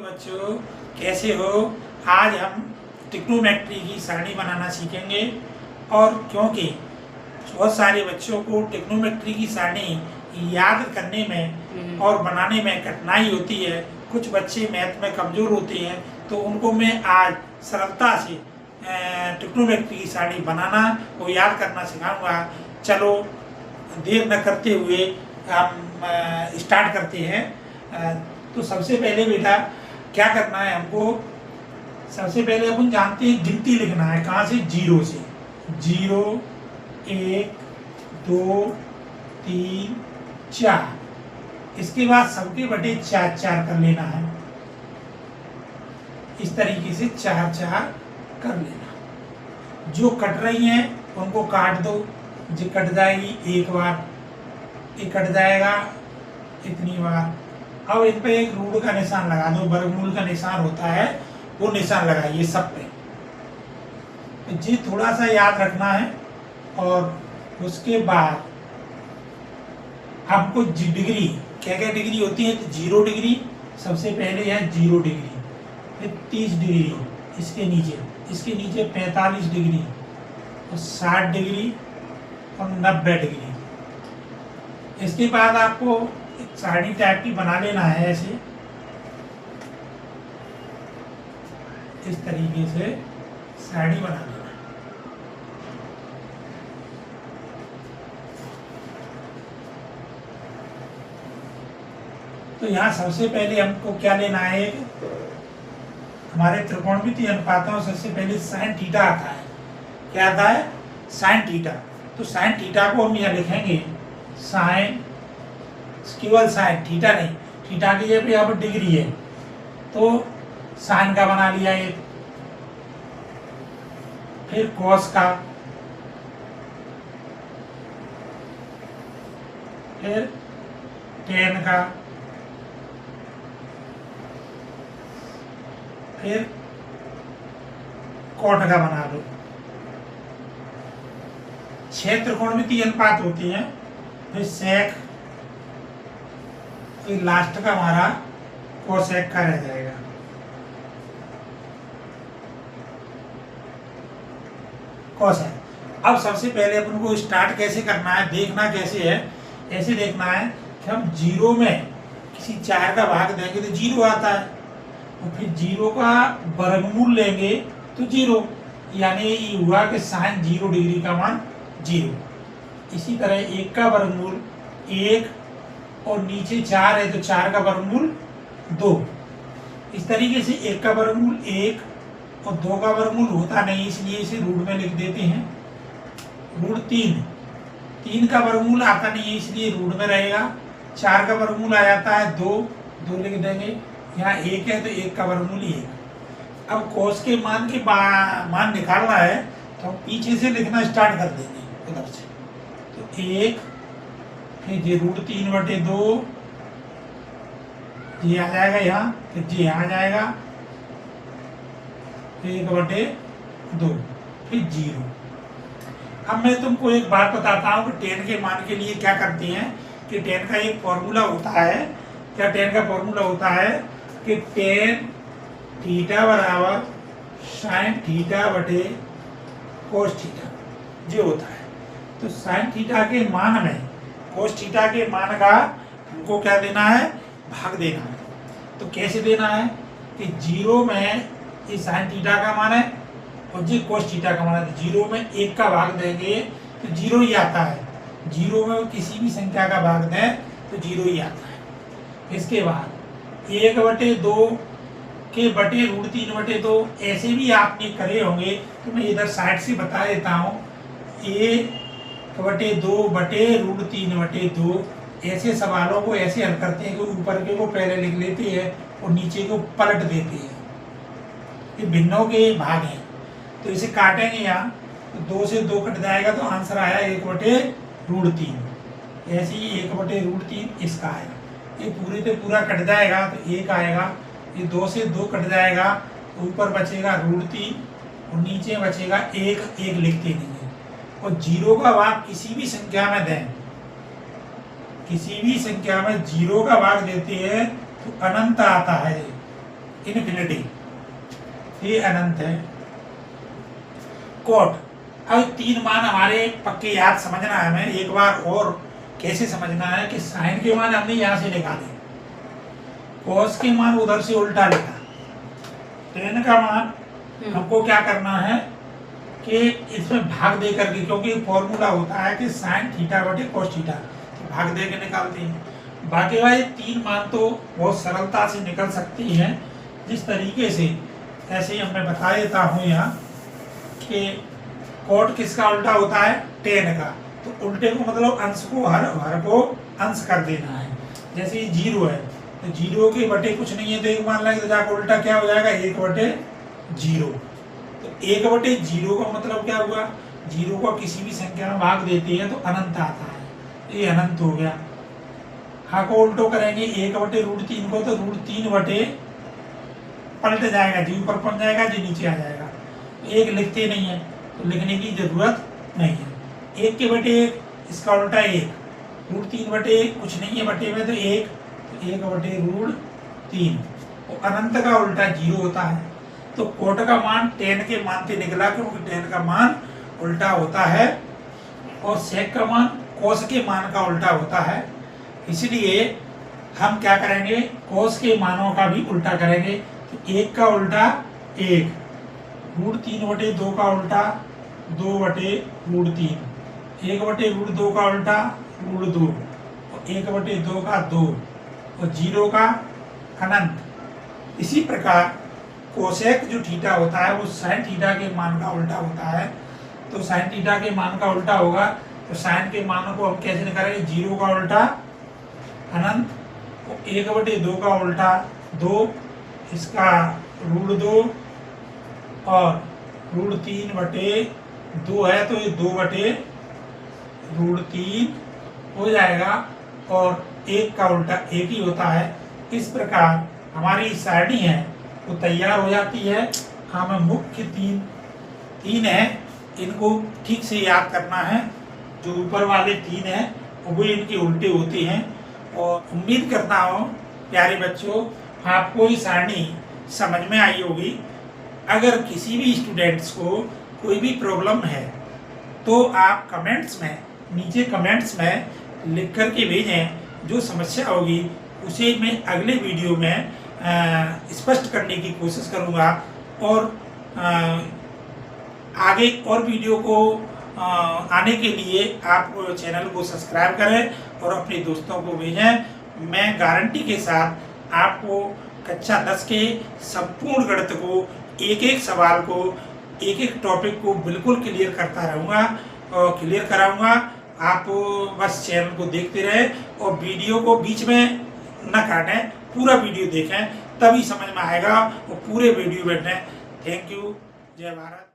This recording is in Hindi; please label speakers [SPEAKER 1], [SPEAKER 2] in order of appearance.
[SPEAKER 1] बच्चों, कैसे हो। आज हम ट्रिग्नोमेट्री की सारणी बनाना सीखेंगे। और क्योंकि बहुत सारे बच्चों को ट्रिग्नोमेट्री की सारणी याद करने में और बनाने में कठिनाई होती है, कुछ बच्चे मैथ में कमज़ोर होते हैं, तो उनको मैं आज सरलता से ट्रिग्नोमेट्री की सारणी बनाना और याद करना सिखाऊंगा। चलो देर न करते हुए हम स्टार्ट करते हैं। तो सबसे पहले बेटा क्या करना है हमको, सबसे पहले अपन जानते हैं गिनती लिखना है। कहाँ से? जीरो से। 0 1 2 3 4। इसके बाद सबके बटे 4 4 कर लेना है। इस तरीके से 4 4 कर लेना। जो कट रही हैं उनको काट दो। जो कट जाएगी एक बार, ये कट जाएगा इतनी बार। अब इन पे एक रूट का निशान लगा दो, वर्गमूल का निशान होता है वो निशान लगाइए सब पे। जी थोड़ा सा याद रखना है। और उसके बाद आपको डिग्री, क्या क्या डिग्री होती है? तो 0 डिग्री सबसे पहले है, 0 डिग्री, फिर 30 डिग्री, इसके नीचे 45 डिग्री और 60 डिग्री और 90 डिग्री। इसके बाद आपको एक सारणी टाइप की बना लेना है, ऐसे इस तरीके से सारणी बना लेना है। तो यहाँ सबसे पहले हमको क्या लेना है, हमारे त्रिकोणमितीय अनुपातों सबसे पहले साइन थीटा आता है। क्या आता है? Sine theta. तो साइन थीटा को हम यहाँ लिखेंगे साइन, केवल साइन, थीटा नहीं, थीटा की जगह पे यहाँ पर डिग्री है तो साइन का बना लिया एक, फिर कॉस का, फिर टेन का, फिर कॉट का बना दो। 6 त्रिकोणमितीय अनुपात होते हैं, फिर सेक, फिर लास्ट का हमारा कोसेक का रह जाएगा। कोसेक। अब सबसे पहले अपन को स्टार्ट कैसे करना है, देखना कैसे है, ऐसे देखना है कि हम 0 में किसी 4 का भाग देंगे तो 0 आता है, और फिर 0 का वर्गमूल लेंगे तो 0, यानी ये हुआ कि साइन 0 डिग्री का मान 0। इसी तरह 1 का वर्गमूल 1 और नीचे 4 है तो 4 का वर्गमूल 2। इस तरीके से 1 का वर्गमूल 1 और 2 का वर्गमूल होता नहीं, इसलिए इसे रूट में लिख देते हैं। रूट 3 का वर्गमूल आता नहीं है, इसलिए रूट में रहेगा। 4 का वर्गमूल आ जाता है 2 लिख देंगे। यहाँ 1 है तो 1 का वर्गमूल 1। अब कोस के मान मान निकालना है तो हम पीछे से लिखना स्टार्ट कर देंगे उधर से। तो 1, फिर ये रूट 3/2 ये आ जाएगा यहाँ, फिर ये यहाँ आ जाएगा 1/2, फिर 0। अब मैं तुमको एक बात बताता हूँ कि 10 के मान के लिए क्या करते हैं कि 10 का एक फॉर्मूला होता है। क्या 10 का फॉर्मूला होता है कि 10 थीटा बराबर साइन थीटा बटे कोस थीटा, जो होता है। तो साइन थीटा के मान में कोस थीटा के मान का हमको क्या देना है? भाग देना है। तो कैसे देना है कि 0 में ये साइन थीटा का मान है और ये कोस थीटा का मान है, तो 0 में 1 का भाग देंगे तो 0 ही आता है। 0 में किसी भी संख्या का भाग दें तो 0 ही आता है। इसके बाद 1/2 के बटे रूट 3/2, ऐसे भी आपने करे होंगे तो मैं इधर साइड से बता देता हूँ। 1/2 बटे रूट 3/2, ऐसे सवालों को ऐसे हल करते हैं कि ऊपर के को पहले लिख लेते हैं और नीचे को पलट देते हैं। ये भिन्नों के भाग हैं, तो इसे काटेंगे यहाँ तो 2 से 2 कट जाएगा तो आंसर आया 1/√3। ऐसे ही 1/√3 इसका आएगा। ये पूरे से पूरा कट जाएगा तो 1 आएगा। ये 2 से 2 कट जाएगा, ऊपर बचेगा √3 और नीचे बचेगा 1 लिखते नहीं है। और 0 का भाग किसी भी संख्या में दें, किसी भी संख्या में 0 का भाग देते हैं तो अनंत आता है। इन्फिनिटी, ये अनंत है। कोट, अब 3 मान हमारे पक्के याद समझना है हमें। एक बार और कैसे समझना है कि साइन के मान हमने यहाँ से निकाले, कोस के मान उधर से उल्टा लिखा, टेन का मान हमको क्या करना है कि इसमें भाग दे करके, क्योंकि फॉर्मूला होता है कि साइन थीटा बटे कोस थीटा, तो भाग दे के निकालते हैं। बाकी वाले 3 मान तो बहुत सरलता से निकल सकती हैं। जिस तरीके से, ऐसे ही मैं बता देता हूँ यहाँ कि कोट किसका उल्टा होता है, टेन का, तो उल्टे को मतलब अंश को हर को अंश कर देना है। जैसे ये 0 है तो 0 के बटे कुछ नहीं है तो 1 मान लेंगे, तो जाकर उल्टा क्या हो जाएगा, 1 बटे 0। तो 1 बटे 0 का मतलब क्या हुआ, 0 को किसी भी संख्या में भाग देते हैं तो अनंत आता है, ये अनंत हो गया। हाँ को उल्टो करेंगे 1 बटे √3 को, तो √3 बटे पलट जाएगा, जी ऊपर पहुंच जाएगा, जी नीचे आ जाएगा। 1 लिखते नहीं है तो लिखने की जरूरत नहीं है। 1 के बटे 1, इसका उल्टा 1, √3 बटे कुछ नहीं है बटे में, तो 1 बटे √3, तो अनंत का उल्टा 0 होता है। तो कोट का मान टेन के मान से निकला, क्योंकि टेन का मान उल्टा होता है, और सेक का मान कोस के मान का उल्टा होता है। इसलिए हम क्या करेंगे, कोस के मानों का भी उल्टा करेंगे। तो 1 का उल्टा 1, √3 बटे 2 का उल्टा 2 बटे √3, 1 बटे √2 का उल्टा √2, और 1 बटे 2 का 2, और 0 का अनंत। इसी प्रकार कोसेक जो थीटा होता है वो साइन थीटा के मान का उल्टा होता है। तो साइन थीटा के मान का उल्टा होगा, तो साइन के मानों को हम कैसे निकालेंगे, 0 का उल्टा अनंत, 1 बटे 2 का उल्टा 2, इसका √2, और √3 बटे 2 है तो ये 2 बटे √3 हो जाएगा, और 1 का उल्टा 1 ही होता है। इस प्रकार हमारी सारणी है वो तैयार हो जाती है। हमें मुख्य तीन है, इनको ठीक से याद करना है। जो ऊपर वाले 3 हैं वो इनके उल्टे होते हैं। और उम्मीद करता हूँ प्यारे बच्चों आपको ये सारणी समझ में आई होगी। अगर किसी भी स्टूडेंट्स को कोई भी प्रॉब्लम है तो आप नीचे कमेंट्स में लिख कर के भेजें। जो समस्या होगी उसे मैं अगले वीडियो में स्पष्ट करने की कोशिश करूँगा, और आगे और वीडियो को आने के लिए आप चैनल को सब्सक्राइब करें और अपने दोस्तों को भेजें। मैं गारंटी के साथ आपको कक्षा 10 के संपूर्ण गणित को, एक सवाल को, एक टॉपिक को बिल्कुल क्लियर करता रहूँगा और क्लियर कराऊँगा। आप बस चैनल को देखते रहें और वीडियो को बीच में न काटें, पूरा वीडियो देखें, तभी समझ में आएगा और पूरे वीडियो बैठें। थैंक यू, जय भारत।